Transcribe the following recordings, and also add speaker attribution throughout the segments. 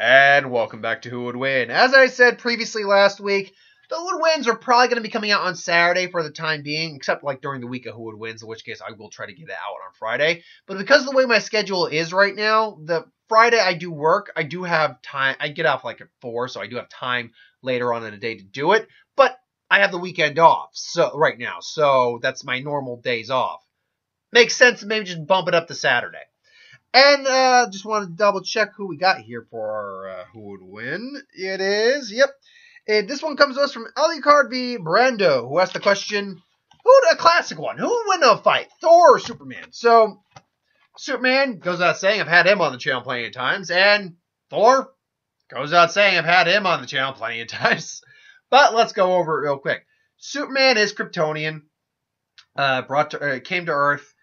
Speaker 1: And welcome back to Who Would Win. As I said previously last week, the Who Would Wins are probably going to be coming out on Saturday for the time being, except like during the week of Who Would Wins, in which case I will try to get it out on Friday. But because of the way my schedule is right now, the Friday I do work, I do have time. I get off like at 4, so I do have time later on in the day to do it. But I have the weekend off right now, so that's my normal days off. Makes sense to maybe just bump it up to Saturday. And just wanted to double check who we got here for our Who Would Win. It is, this one comes to us from Alucard v. Brando, who asked the question, a classic one, who would win a fight, Thor or Superman? So, Superman goes out saying, I've had him on the channel plenty of times, and Thor goes out saying, I've had him on the channel plenty of times. But let's go over it real quick. Superman is Kryptonian, came to Earth,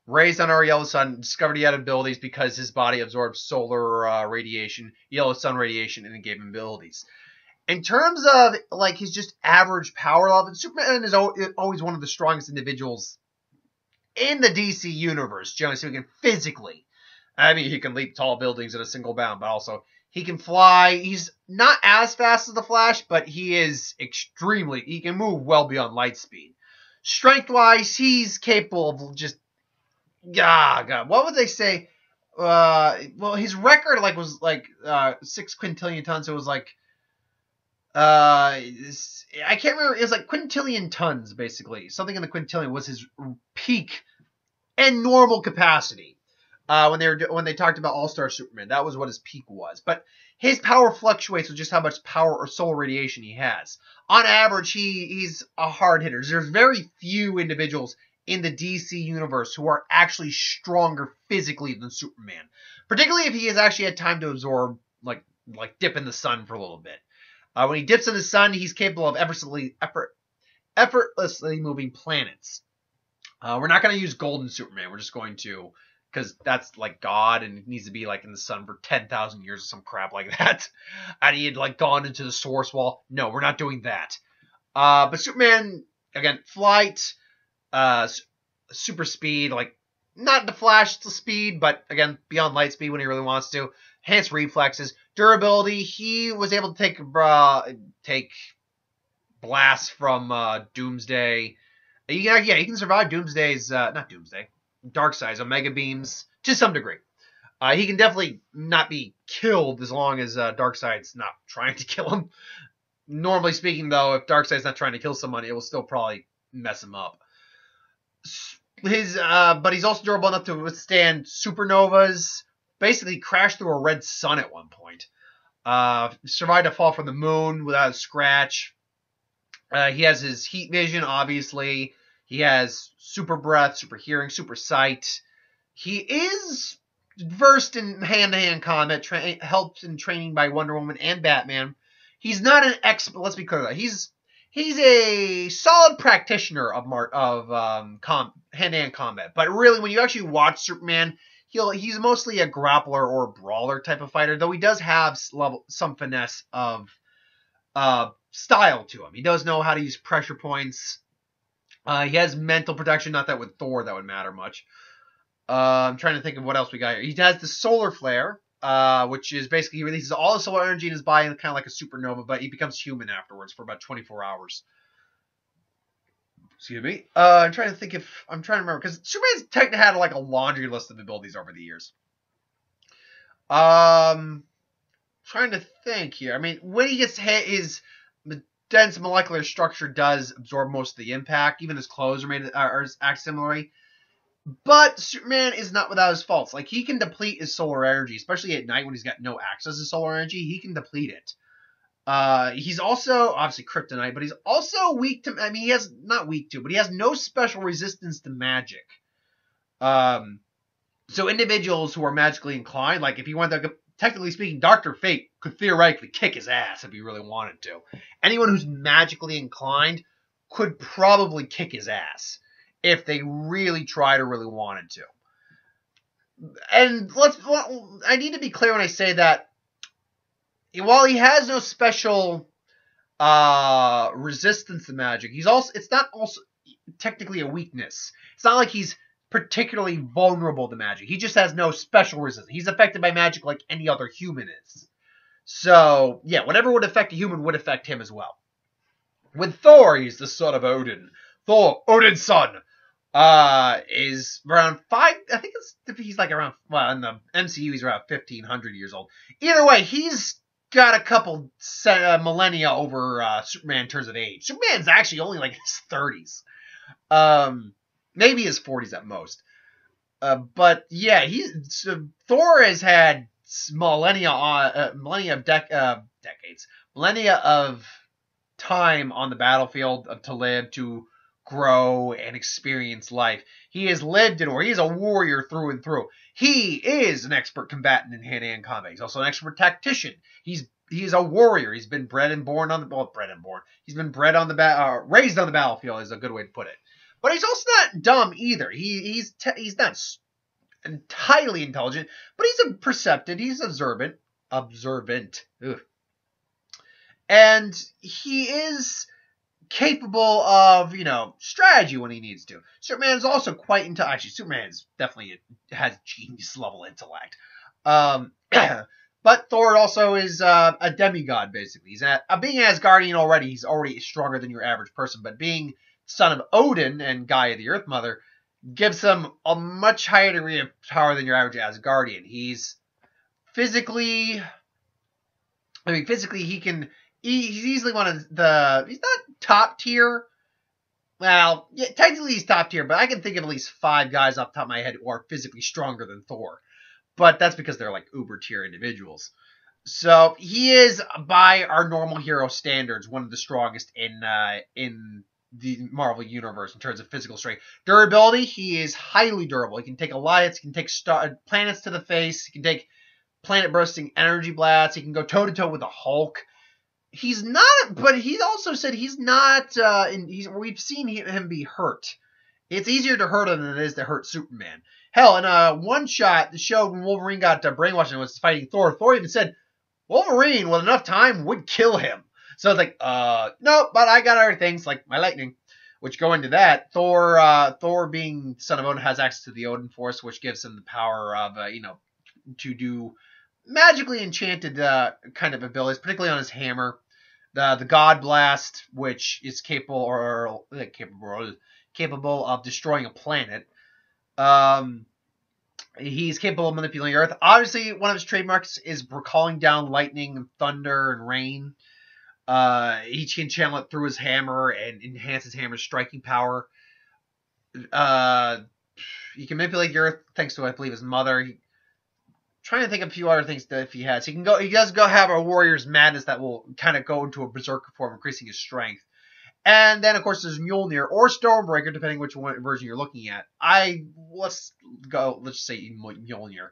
Speaker 1: raised on our yellow sun, discovered he had abilities because his body absorbed solar radiation, yellow sun radiation, and it gave him abilities. In terms of like his just average power level, Superman is always one of the strongest individuals in the DC universe, generally speaking, physically. I mean, he can leap tall buildings in a single bound, but also he can fly. He's not as fast as the Flash, but he can move well beyond light speed. Strength-wise, he's capable of just God, what would they say? Well, his record was 6 quintillion tons. It was like I can't remember. It was like quintillion tons, basically. Something in the quintillion was his peak and normal capacity. When they talked about All-Star Superman, that was what his peak was. But his power fluctuates with just how much power or solar radiation he has. On average, he's a hard hitter. There's very few individuals in the DC universe who are actually stronger physically than Superman. Particularly if he has actually had time to absorb, like dip in the sun for a little bit. When he dips in the sun, he's capable of effortlessly moving planets. We're not going to use Golden Superman. We're just going to, because that's like God, and it needs to be like in the sun for 10,000 years or some crap like that. And he had like gone into the source wall. No, we're not doing that. But Superman, again, flight, super speed, like not the Flash speed, but again beyond light speed when he really wants to. Enhanced reflexes, durability. He was able to take blasts from Doomsday. He can survive Doomsday's not Doomsday, Darkseid's Omega beams to some degree. He can definitely not be killed as long as Darkseid's not trying to kill him. Normally speaking, though, if Darkseid's not trying to kill someone, it will still probably mess him up. But he's also durable enough to withstand supernovas. Basically, crashed through a red sun at one point. Survived a fall from the moon without a scratch. He has his heat vision, obviously. He has super breath, super hearing, super sight. He is versed in hand-to-hand combat, helped in training by Wonder Woman and Batman. He's not an expert. Let's be clear. He's a solid practitioner of hand-to-hand combat. But really, when you actually watch Superman, he's mostly a grappler or a brawler type of fighter, though he does have some finesse of style to him. He does know how to use pressure points. He has mental protection, not that with Thor that would matter much. I'm trying to think of what else we got here. He has the solar flare, which is basically he releases all the solar energy in his body, kind of like a supernova, but he becomes human afterwards for about 24 hours. Excuse me. I'm trying to remember, because Superman's technically had like a laundry list of abilities over the years. Trying to think here. I mean, when he gets hit, his dense molecular structure does absorb most of the impact. Even his clothes act similarly. But Superman is not without his faults. Like, he can deplete his solar energy, especially at night when he's got no access to solar energy. He can deplete it. He's also, obviously, kryptonite, but he's also weak to, I mean, he has no special resistance to magic. So individuals who are magically inclined, like if he wanted to, technically speaking, Dr. Fate could theoretically kick his ass if he really wanted to. Anyone who's magically inclined could probably kick his ass if they really tried or really wanted to. And I need to be clear when I say that while he has no special resistance to magic, it's not also technically a weakness. It's not like he's particularly vulnerable to magic. He just has no special resistance. He's affected by magic like any other human is. So, yeah, whatever would affect a human would affect him as well. With Thor, he's the son of Odin. Thor, Odin's son, is around 5, I think he's like around, well, in the MCU, he's around 1,500 years old. Either way, he's got a couple millennia over Superman in terms of age. Superman's actually only like in his 30s. Maybe his 40s at most. But yeah, Thor has had millennia of decades, millennia of time on the battlefield to live, to grow and experience life. He has lived in war. He is a warrior through and through. He is an expert combatant in hand-to-hand combat. He's also an expert tactician. He's a warrior. He's been bred and born on the He's been raised on the battlefield is a good way to put it. But he's also not dumb either. He's not highly intelligent, but he's perceptive. He's observant. Ugh. And he is capable of, strategy when he needs to. Superman is also quite intelligent. Actually, Superman has genius level intellect. But Thor also is a demigod, basically. He's being Asgardian already. He's already stronger than your average person. But being son of Odin and Gaia, the Earth Mother, gives him a much higher degree of power than your average Asgardian. He's physically, he's easily one of he's not top tier. Well, yeah, technically he's top tier, but I can think of at least 5 guys off the top of my head who are physically stronger than Thor. But that's because they're like uber tier individuals. So he is, by our normal hero standards, one of the strongest in the Marvel Universe in terms of physical strength. Durability, he is highly durable. He can take Alliance, he can take planets to the face, he can take planet-bursting energy blasts, he can go toe-to-toe with the Hulk. He's not, but he also said he's not, we've seen him be hurt. It's easier to hurt him than it is to hurt Superman. Hell, in a one-shot, the show when Wolverine got brainwashed and was fighting Thor even said Wolverine, with enough time, would kill him. So it's like, no, but I got other things, like my lightning, which go into that. Thor being son of Odin has access to the Odin Force, which gives him the power of, to do magically enchanted kind of abilities, particularly on his hammer. The God Blast, which is capable of destroying a planet. He's capable of manipulating Earth. Obviously, one of his trademarks is calling down lightning and thunder and rain. He can channel it through his hammer and enhance his hammer's striking power. He can manipulate the Earth thanks to, I believe, his mother. Trying to think of a few other things that he has. He does go have a warrior's madness that will kind of go into a berserker form, increasing his strength. And then, of course, there's Mjolnir or Stormbreaker, depending which version you're looking at. Let's say Mjolnir.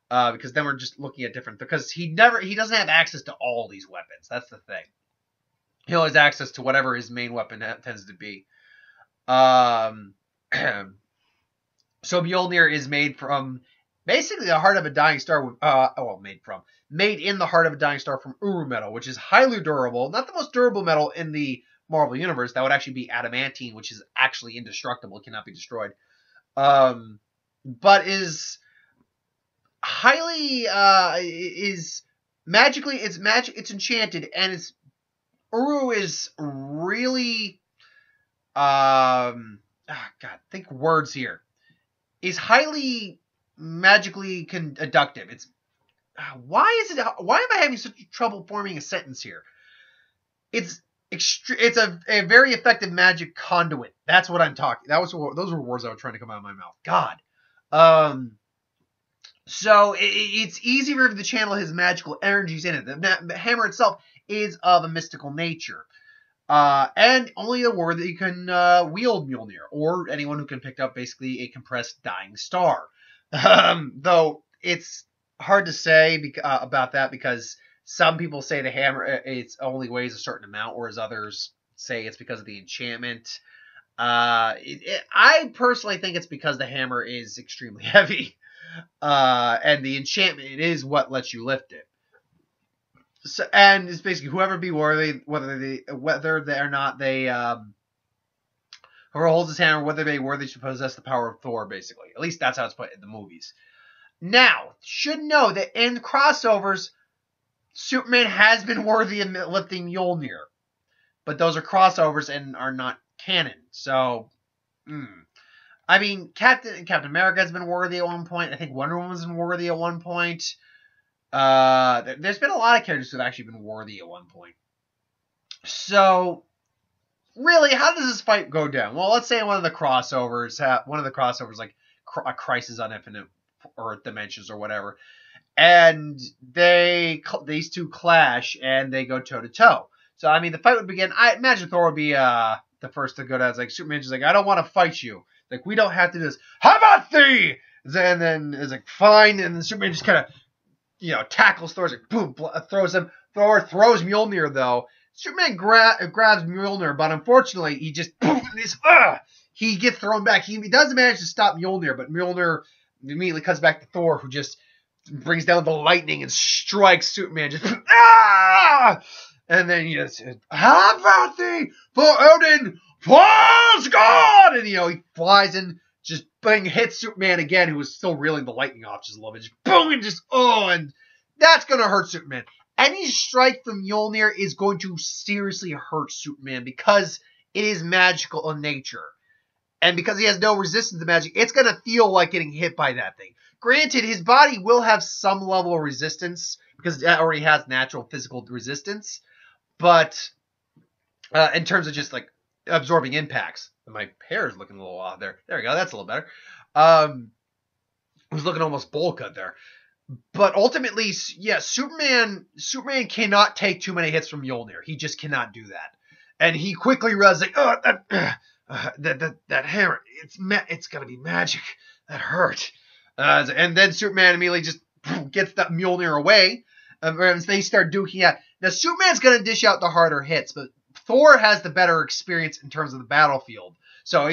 Speaker 1: Because then we're just looking at different, because he doesn't have access to all these weapons. That's the thing. He only has access to whatever his main weapon tends to be. So Mjolnir is made from basically the heart of a dying star. Made in the heart of a dying star from Uru metal, which is highly durable. Not the most durable metal in the Marvel Universe. That would actually be adamantine, which is actually indestructible, cannot be destroyed. But is highly is magically it's enchanted, and Uru is really think words here. Is highly magically conductive. It's why am I having such trouble forming a sentence here? It's a very effective magic conduit. That's what I'm talking. Those were words I was trying to come out of my mouth. God. So it's easy for him to channel his magical energies in it. The hammer itself is of a mystical nature. And only the word that you can wield Mjolnir, or anyone who can pick up basically a compressed dying star. Though it's hard to say about that, because some people say the hammer it only weighs a certain amount, whereas others say it's because of the enchantment. I personally think it's because the hammer is extremely heavy, and the enchantment is what lets you lift it. So, and it's basically whoever be worthy, whoever holds his hammer, whether they worthy to possess the power of Thor, basically. At least that's how it's put in the movies. Now, should know that in crossovers, Superman has been worthy of lifting Mjolnir, but those are crossovers and are not canon. So, I mean, Captain America has been worthy at one point. I think Wonder Woman's been worthy at one point. There's been a lot of characters who have actually been worthy at one point. So, really, how does this fight go down? Well, let's say one of the crossovers, like a Crisis on Infinite Earth Dimensions or whatever, and these two clash and they go toe to toe. So, I mean, the fight would begin. I imagine Thor would be the first to go down. It's like Superman's just like, I don't want to fight you. Like, we don't have to do this. How about thee? And then it's like, fine. And then Superman just kind of, tackles Thor. Like, boom, throws him. Thor throws Mjolnir, though. Superman grabs Mjolnir, but unfortunately, he just, he gets thrown back. He doesn't manage to stop Mjolnir, but Mjolnir immediately cuts back to Thor, who just brings down the lightning and strikes Superman. Just, and then he just, how about thee, for Odin falls God! And, he flies in, just hits Superman again, who was still reeling the lightning off just a little bit. Just boom, and just, and that's going to hurt Superman. Any strike from Mjolnir is going to seriously hurt Superman because it is magical in nature. And because he has no resistance to magic, it's going to feel like getting hit by that thing. Granted, his body will have some level of resistance because it already has natural physical resistance. But in terms of just like absorbing impacts, my hair is looking a little off there. There we go. That's a little better. I was looking almost bowl cut there. But ultimately, yeah, Superman cannot take too many hits from Mjolnir. He just cannot do that. And he quickly realizes, that hammer, it's gonna be magic. That hurt. And then Superman immediately just gets that Mjolnir away. And they start duking out. Now, Superman's gonna dish out the harder hits, but Thor has the better experience in terms of the battlefield. So,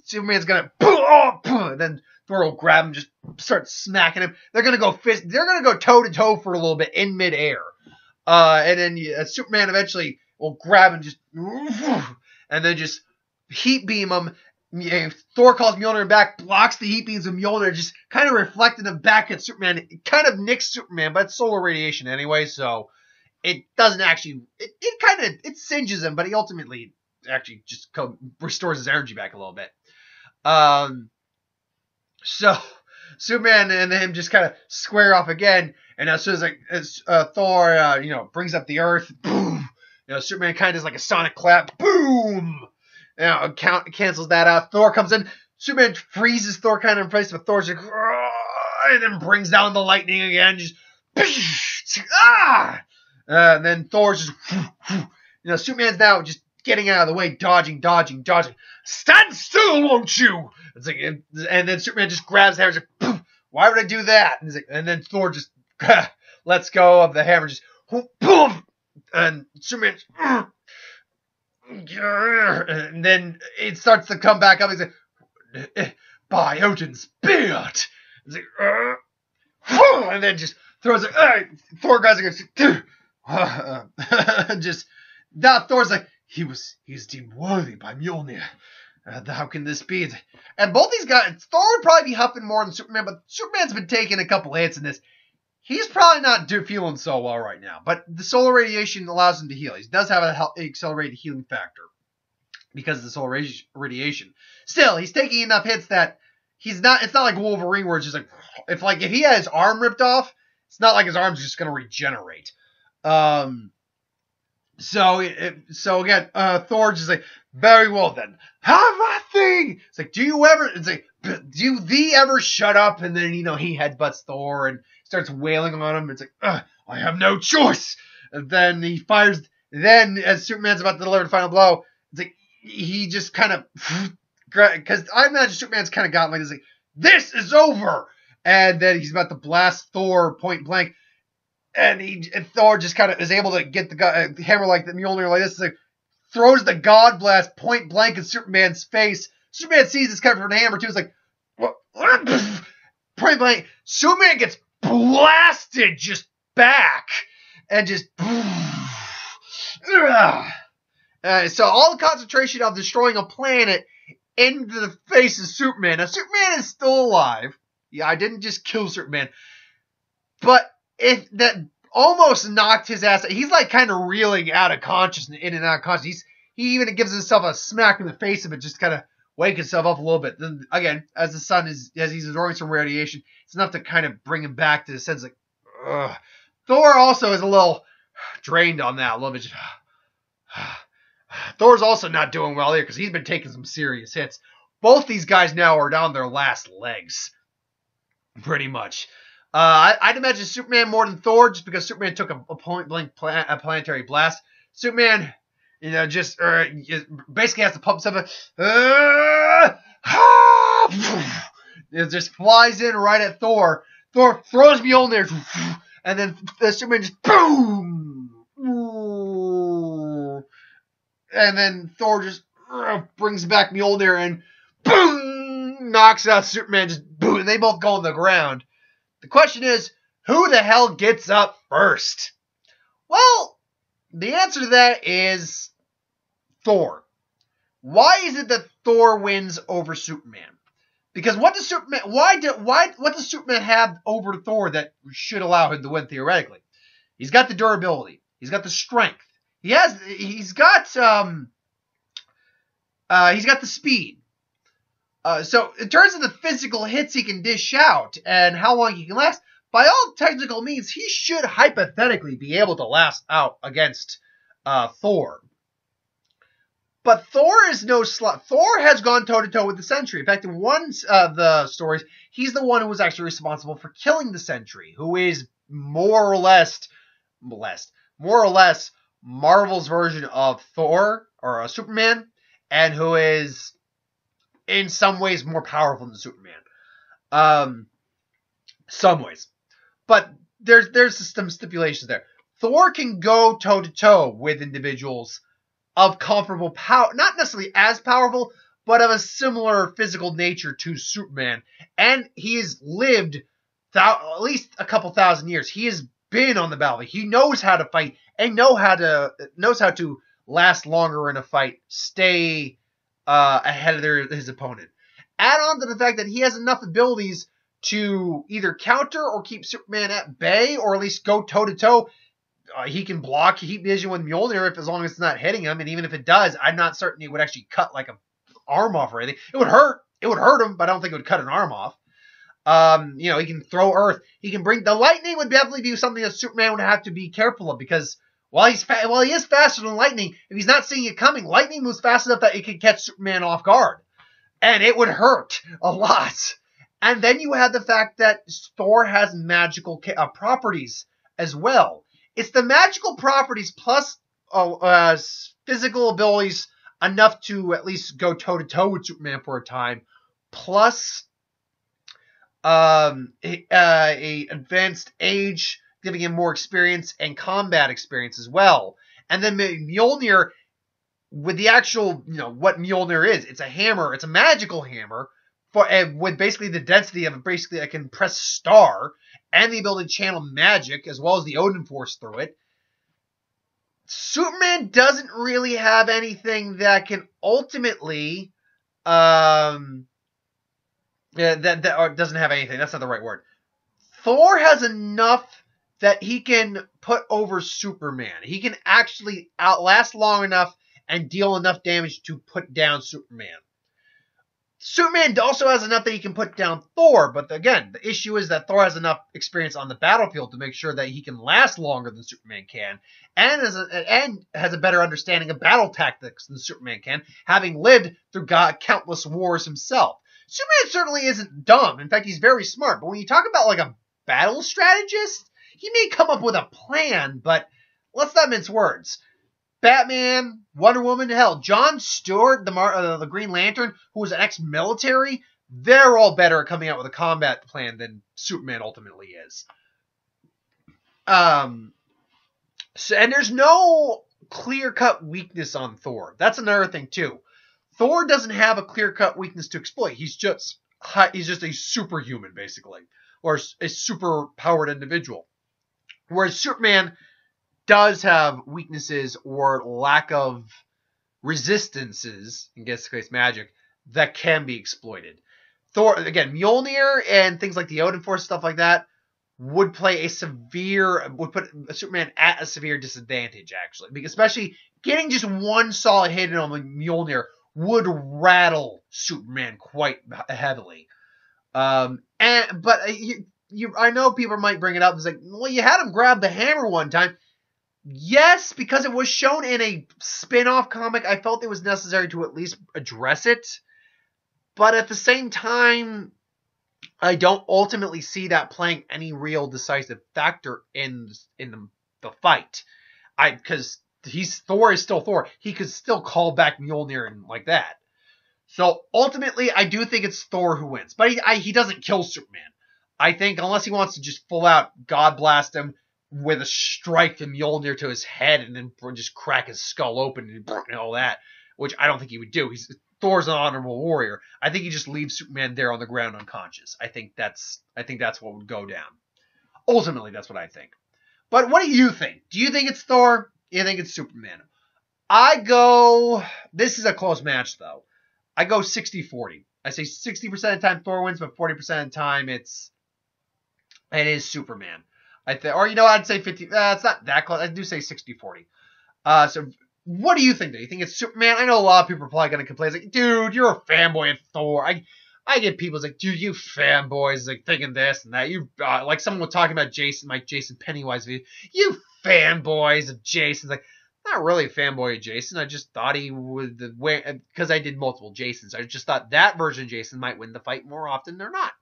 Speaker 1: Superman's gonna, and then Thor will grab him, just start smacking him. They're gonna go toe to toe for a little bit in midair. And then Superman eventually will grab him, just, and then just heat beam him. Thor calls Mjolnir back, blocks the heat beams of Mjolnir, just kind of reflecting them back at Superman. It kind of nicks Superman, but it's solar radiation anyway, so it doesn't actually, it singes him, but he ultimately actually just restores his energy back a little bit. So Superman and him just kind of square off again, and as soon as Thor, brings up the Earth, boom, Superman kind of does like a sonic clap, boom, cancels that out. Thor comes in, Superman freezes Thor kind of in place, but Thor's like, and then brings down the lightning again, just, and then Thor's just, Superman's now just getting out of the way, dodging. Stand still, won't you? It's like, and then Superman just grabs the hammer, just, poof, why would I do that? And then Thor just lets go of the hammer, just, boom, and Superman, and then it starts to come back up. He's like, by Odin's beard. It's like, and then just throws it. Thor grabs it, just now. Thor's like, he's deemed worthy by Mjolnir. How can this be? And both these guys, Thor would probably be huffing more than Superman, but Superman's been taking a couple hits in this. He's probably not feeling so well right now, but the solar radiation allows him to heal. He does have an accelerated healing factor because of the solar radiation. Still, he's taking enough hits that it's not like Wolverine where it's just like, if he had his arm ripped off, it's not like his arm's just going to regenerate. So again, Thor's just like, very well then. Have a thing. It's like, do thee ever shut up? And then, he headbutts Thor and starts wailing on him. It's like, I have no choice. And then he fires. Then as Superman's about to deliver the final blow, it's like, he just kind of, because I imagine Superman's kind of gotten like this, like, this is over. And then he's about to blast Thor point blank. And Thor just kind of is able to get the hammer like the Mjolnir like this. It's like, throws the God Blast point blank in Superman's face. Superman sees this coming from the hammer too. It's like, what? Point blank. Superman gets blasted just back and just. So all the concentration of destroying a planet into the face of Superman. Now Superman is still alive. Yeah, I didn't just kill Superman, but if that almost knocked his ass. He's like kind of reeling out of consciousness, in and out of consciousness. He even gives himself a smack in the face of it, just kind of wake himself up a little bit. Then again, as the sun as he's absorbing some radiation, it's enough to kind of bring him back to the sense like, ugh. Thor also is a little drained on that, a little bit. Thor's also not doing well here because he's been taking some serious hits. Both these guys now are down their last legs, pretty much. I'd imagine Superman more than Thor, just because Superman took a point-blank planetary blast. Superman, just basically has to pump something. It just flies in right at Thor. Thor throws Mjolnir, and then Superman just boom. And then Thor just brings back Mjolnir and boom, knocks out Superman. Just boom, and they both go on the ground. The question is, who the hell gets up first? Well, the answer to that is Thor. Why is it that Thor wins over Superman? Because what does Superman have over Thor that should allow him to win theoretically? He's got the durability. He's got the strength. He's got the speed. So in terms of the physical hits he can dish out and how long he can last, by all technical means, he should hypothetically be able to last out against Thor. But Thor is no slut. Thor has gone toe-to-toe with the Sentry. In fact, in one of the stories, he's the one who was actually responsible for killing the Sentry, who is more or less Marvel's version of Thor, or Superman, and who is in some ways more powerful than Superman. Some ways. But there's some stipulations there. Thor can go toe-to-toe with individuals of comparable power, not necessarily as powerful, but of a similar physical nature to Superman. And he has lived at least a couple thousand years. He has been on the battlefield. He knows how to fight and knows how to last longer in a fight, stay ahead of his opponent. Add on to the fact that he has enough abilities to either counter or keep Superman at bay, or at least go toe-to-toe. He can block heat vision with Mjolnir as long as it's not hitting him, and even if it does, I'm not certain it would actually cut like an arm off or anything. It would hurt. It would hurt him, but I don't think it would cut an arm off. He can throw earth. He can bring the lightning. Would definitely be something that Superman would have to be careful of, because while he is faster than lightning, if he's not seeing it coming, lightning moves fast enough that it could catch Superman off guard, and it would hurt a lot. And then you have the fact that Thor has magical properties as well. It's the magical properties plus physical abilities enough to at least go toe-to-toe with Superman for a time, plus a advanced age, giving him more experience and combat experience as well. And then Mjolnir, with the actual, what Mjolnir is, it's a hammer. It's a magical hammer with basically the density of basically a compressed star, and the ability to channel magic, as well as the Odin force through it. Superman doesn't really have anything that can ultimately, doesn't have anything. That's not the right word. Thor has enough that he can put over Superman. He can actually outlast long enough and deal enough damage to put down Superman. Superman also has enough that he can put down Thor, but again, the issue is that Thor has enough experience on the battlefield to make sure that he can last longer than Superman can, and has a better understanding of battle tactics than Superman can, having lived through countless wars himself. Superman certainly isn't dumb. In fact, he's very smart, but when you talk about like a battle strategist, he may come up with a plan, but let's not mince words. Batman, Wonder Woman, hell, Jon Stewart, the Green Lantern, who was an ex-military, they're all better at coming out with a combat plan than Superman ultimately is. And there's no clear-cut weakness on Thor. That's another thing, too. Thor doesn't have a clear-cut weakness to exploit. He's just a superhuman, basically, or a super-powered individual. Whereas Superman does have weaknesses or lack of resistances, in this case magic, that can be exploited. Thor, again, Mjolnir and things like the Odin Force, stuff like that, would put Superman at a severe disadvantage, actually. Because especially getting just one solid hit on Mjolnir would rattle Superman quite heavily. I know people might bring it up. It's like, well, you had him grab the hammer one time. Yes, because it was shown in a spin-off comic, I felt it was necessary to at least address it. But at the same time, I don't ultimately see that playing any real decisive factor in the fight. Because Thor is still Thor. He could still call back Mjolnir and like that. So ultimately, I do think it's Thor who wins. But he doesn't kill Superman. I think unless he wants to just full out God blast him with a strike from Mjolnir to his head and then just crack his skull open and all that, which I don't think he would do. Thor's an honorable warrior. I think he just leaves Superman there on the ground unconscious. I think that's what would go down. Ultimately, that's what I think. But what do you think? Do you think it's Thor? Do you think it's Superman? This is a close match, though. I go 60-40. I say 60% of the time Thor wins, but 40% of the time it is Superman. I'd say 50. It's not that close. I do say 60-40. So what do you think? Do you think it's Superman? I know a lot of people are probably going to complain. It's like, dude, you're a fanboy of Thor. I get people like, dude, you fanboys like thinking this and that. You like someone was talking about Jason Pennywise video. You fanboys of Jason. Like, not really a fanboy of Jason. I just thought he would because I did multiple Jasons. I just thought that version of Jason might win the fight more often than not.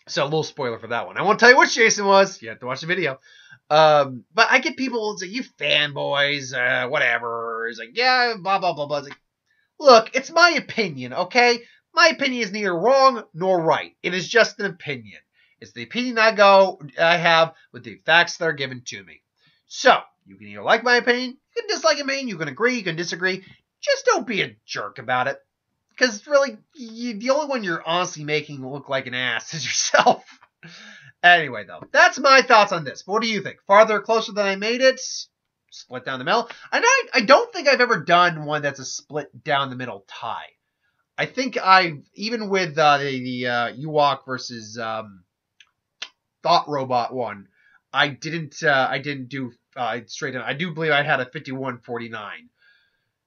Speaker 1: So a little spoiler for that one. I won't tell you which Jason was. You have to watch the video. But I get people say, you fanboys, whatever. It's like, yeah, blah, blah, blah, blah. It's like, look, it's my opinion, okay? My opinion is neither wrong nor right. It is just an opinion. It's the opinion I have with the facts that are given to me. So, you can either like my opinion, you can dislike my opinion, you can agree, you can disagree. Just don't be a jerk about it. Because really, the only one you're honestly making look like an ass is yourself. Anyway, though, that's my thoughts on this. But what do you think? Farther or closer than I made it? Split down the middle? I don't think I've ever done one that's a split down the middle tie. I think even with the Ewok versus Thought Robot one, I didn't do straight down. I do believe I had a 51-49.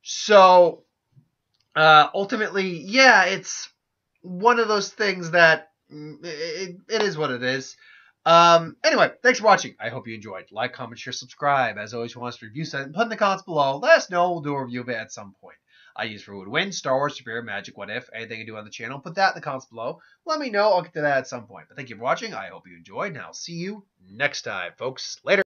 Speaker 1: So ultimately, yeah, it's one of those things that it is what it is. Anyway, thanks for watching. I hope you enjoyed. Like, comment, share, subscribe. As always, if you want us to review something, put in the comments below. Let us know. We'll do a review of it at some point. I use for who would win, Star Wars, Superior, Magic, What If, anything I do on the channel. Put that in the comments below. Let me know. I'll get to that at some point. But thank you for watching. I hope you enjoyed, and I'll see you next time, folks. Later.